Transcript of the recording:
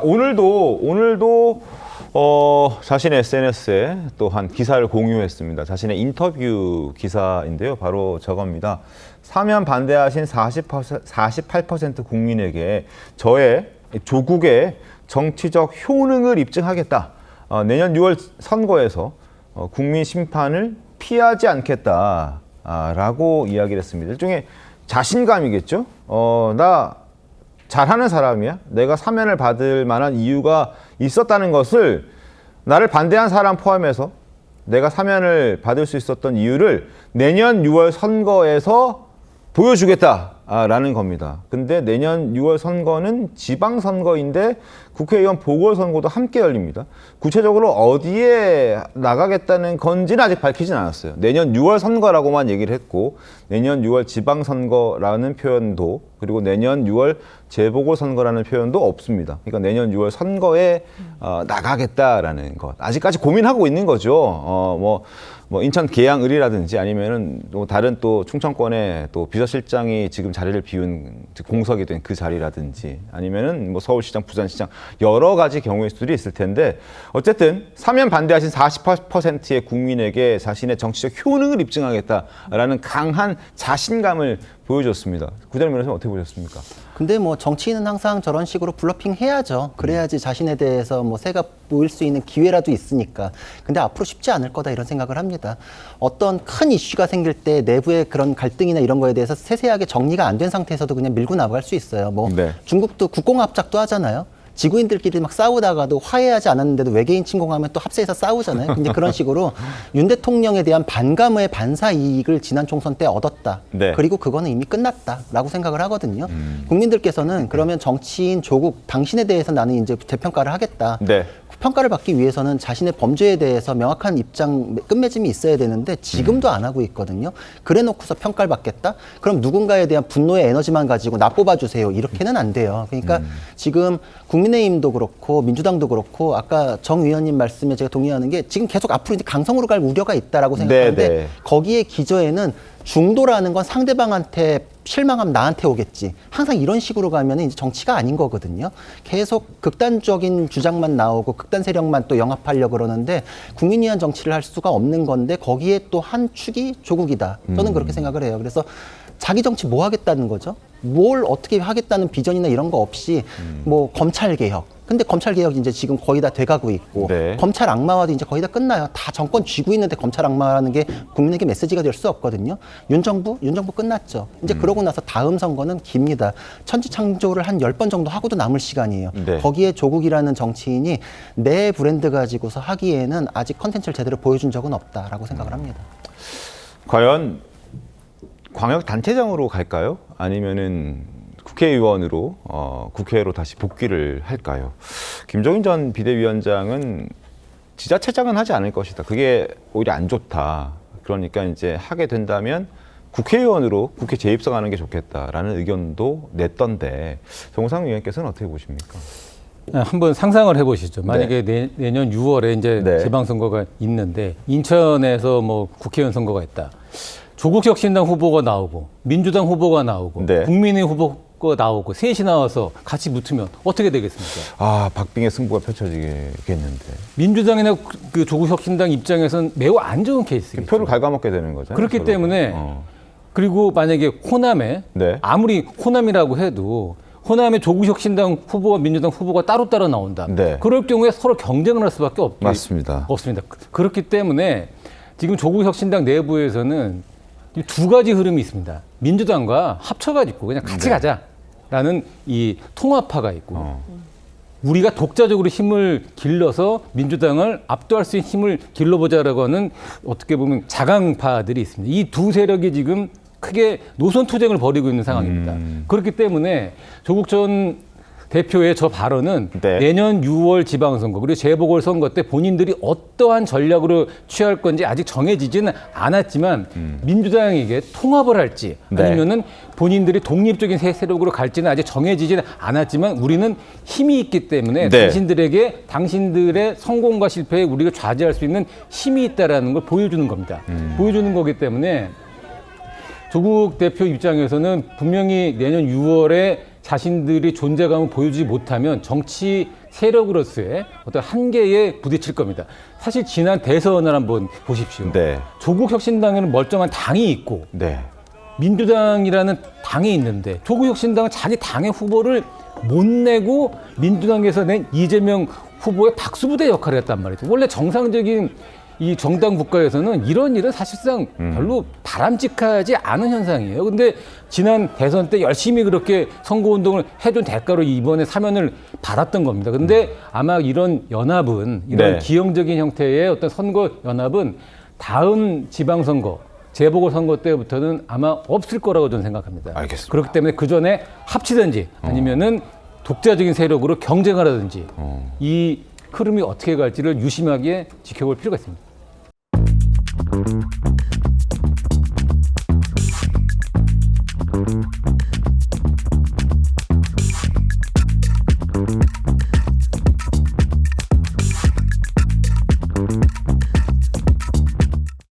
오늘도 자신의 SNS에 또한 기사를 공유했습니다. 자신의 인터뷰 기사인데요. 바로 저겁니다. 사면 반대하신 48% 국민에게 저의 조국의 정치적 효능을 입증하겠다. 내년 6월 선거에서 국민 심판을 피하지 않겠다. 라고 이야기를 했습니다. 일종의 자신감이겠죠. 나 잘하는 사람이야. 내가 사면을 받을 만한 이유가 있었다는 것을 나를 반대한 사람 포함해서 내가 사면을 받을 수 있었던 이유를 내년 6월 선거에서 보여주겠다라는 겁니다. 근데 내년 6월 선거는 지방선거인데 국회의원 보궐선거도 함께 열립니다. 구체적으로 어디에 나가겠다는 건지는 아직 밝히진 않았어요. 내년 6월 선거라고만 얘기를 했고 내년 6월 지방선거라는 표현도 그리고 내년 6월 재보궐선거라는 표현도 없습니다. 그러니까 내년 6월 선거에 나가겠다라는 것. 아직까지 고민하고 있는 거죠. 뭐 인천 계양을이라든지 아니면은 또 다른 또 충청권의 또 비서실장이 지금 자리를 비운 공석이 된 그 자리라든지 아니면은 뭐 서울시장, 부산시장 여러 가지 경우의 수들이 있을 텐데 어쨌든 사면 반대하신 48%의 국민에게 자신의 정치적 효능을 입증하겠다라는 강한 자신감을 보여줬습니다. 구자룡 변호사님 어떻게 보셨습니까? 근데 뭐 정치인은 항상 저런 식으로 블러핑 해야죠. 그래야지 자신에 대해서 뭐 새가 보일 수 있는 기회라도 있으니까. 근데 앞으로 쉽지 않을 거다 이런 생각을 합니다. 어떤 큰 이슈가 생길 때 내부의 그런 갈등이나 이런 거에 대해서 세세하게 정리가 안 된 상태에서도 그냥 밀고 나갈 수 있어요. 뭐 네. 중국도 국공합작도 하잖아요. 지구인들끼리 막 싸우다가도 화해하지 않았는데도 외계인 침공하면 또 합세해서 싸우잖아요. 근데 그런 식으로 윤 대통령에 대한 반감의 반사 이익을 지난 총선 때 얻었다. 네. 그리고 그거는 이미 끝났다라고 생각을 하거든요. 국민들께서는 그러면 정치인 조국 당신에 대해서 나는 이제 재평가를 하겠다. 네. 평가를 받기 위해서는 자신의 범죄에 대해서 명확한 입장 끝맺음이 있어야 되는데 지금도 안 하고 있거든요. 그래 놓고서 평가를 받겠다? 그럼 누군가에 대한 분노의 에너지만 가지고 나 뽑아주세요. 이렇게는 안 돼요. 그러니까 지금 국민의힘도 그렇고 민주당도 그렇고 아까 정 의원님 말씀에 제가 동의하는 게 지금 계속 앞으로 이제 강성으로 갈 우려가 있다라고 생각하는데 네. 거기에 기저에는 중도라는 건 상대방한테 실망하면 나한테 오겠지. 항상 이런 식으로 가면 이제 정치가 아닌 거거든요. 계속 극단적인 주장만 나오고 극단 세력만 또 영합하려고 그러는데 국민 위한 정치를 할 수가 없는 건데 거기에 또 한 축이 조국이다. 저는 그렇게 생각을 해요. 그래서 자기 정치 뭐 하겠다는 거죠? 뭘 어떻게 하겠다는 비전이나 이런 거 없이 뭐 검찰 개혁. 근데 검찰 개혁이 이제 지금 거의 다 돼가고 있고 네. 검찰 악마화도 이제 거의 다 끝나요. 다 정권 쥐고 있는데 검찰 악마라는 게 국민에게 메시지가 될 수 없거든요. 윤 정부 끝났죠. 이제 그러고 나서 다음 선거는 깁니다. 천지창조를 한 10번 정도 하고도 남을 시간이에요. 네. 거기에 조국이라는 정치인이 내 브랜드 가지고서 하기에는 아직 컨텐츠를 제대로 보여준 적은 없다라고 생각을 합니다. 과연 광역단체장으로 갈까요? 아니면은 국회의원으로 국회로 다시 복귀를 할까요? 김종인 전 비대위원장은 지자체장은 하지 않을 것이다. 그게 오히려 안 좋다. 그러니까 이제 하게 된다면 국회의원으로 국회 재입성하는 게 좋겠다라는 의견도 냈던데 정우상 의원께서는 어떻게 보십니까? 한번 상상을 해보시죠. 만약에 내년 6월에 이제 네. 지방선거가 있는데 인천에서 뭐 국회의원 선거가 있다. 조국혁신당 후보가 나오고 민주당 후보가 나오고 네. 국민의힘 후보가 나오고 셋이 나와서 같이 붙으면 어떻게 되겠습니까? 박빙의 승부가 펼쳐지겠는데. 민주당이나 그 조국혁신당 입장에서는 매우 안 좋은 케이스겠죠. 표를 갉아먹게 되는 거죠. 그렇기 서로가. 때문에 그리고 만약에 호남에 네. 아무리 호남이라고 해도 호남에 조국혁신당 후보와 민주당 후보가 따로따로 나온다. 네. 그럴 경우에 서로 경쟁을 할 수밖에 맞습니다. 없습니다. 그렇기 때문에 지금 조국혁신당 내부에서는 두 가지 흐름이 있습니다. 민주당과 합쳐가지고 그냥 같이 가자라는 이 통합파가 있고 우리가 독자적으로 힘을 길러서 민주당을 압도할 수 있는 힘을 길러보자라고 하는 어떻게 보면 자강파들이 있습니다. 이 두 세력이 지금 크게 노선투쟁을 벌이고 있는 상황입니다. 그렇기 때문에 조국 전 대표의 저 발언은 네. 내년 6월 지방선거 그리고 재보궐선거 때 본인들이 어떠한 전략으로 취할 건지 아직 정해지지는 않았지만 민주당에게 통합을 할지 네. 아니면은 본인들이 독립적인 세력으로 갈지는 아직 정해지지는 않았지만 우리는 힘이 있기 때문에 네. 당신들의 성공과 실패에 우리가 좌지할 수 있는 힘이 있다라는 걸 보여주는 겁니다. 보여주는 거기 때문에 조국 대표 입장에서는 분명히 내년 6월에 자신들이 존재감을 보여주지 못하면 정치 세력으로서의 어떤 한계에 부딪힐 겁니다. 사실 지난 대선을 한번 보십시오. 네. 조국 혁신당에는 멀쩡한 당이 있고 네. 민주당이라는 당이 있는데 조국 혁신당은 자기 당의 후보를 못 내고 민주당에서 낸 이재명 후보의 박수부대 역할을 했단 말이죠. 원래 정상적인 이 정당 국가에서는 이런 일은 사실상 별로 바람직하지 않은 현상이에요. 근데 지난 대선 때 열심히 그렇게 선거운동을 해준 대가로 이번에 사면을 받았던 겁니다. 근데 아마 이런 연합은, 이런 네. 기형적인 형태의 어떤 선거 연합은 다음 지방선거, 재보궐선거 때부터는 아마 없을 거라고 저는 생각합니다. 알겠습니다. 그렇기 때문에 그 전에 합치든지 아니면은 독자적인 세력으로 경쟁을 하든지 이 흐름이 어떻게 갈지를 유심하게 지켜볼 필요가 있습니다.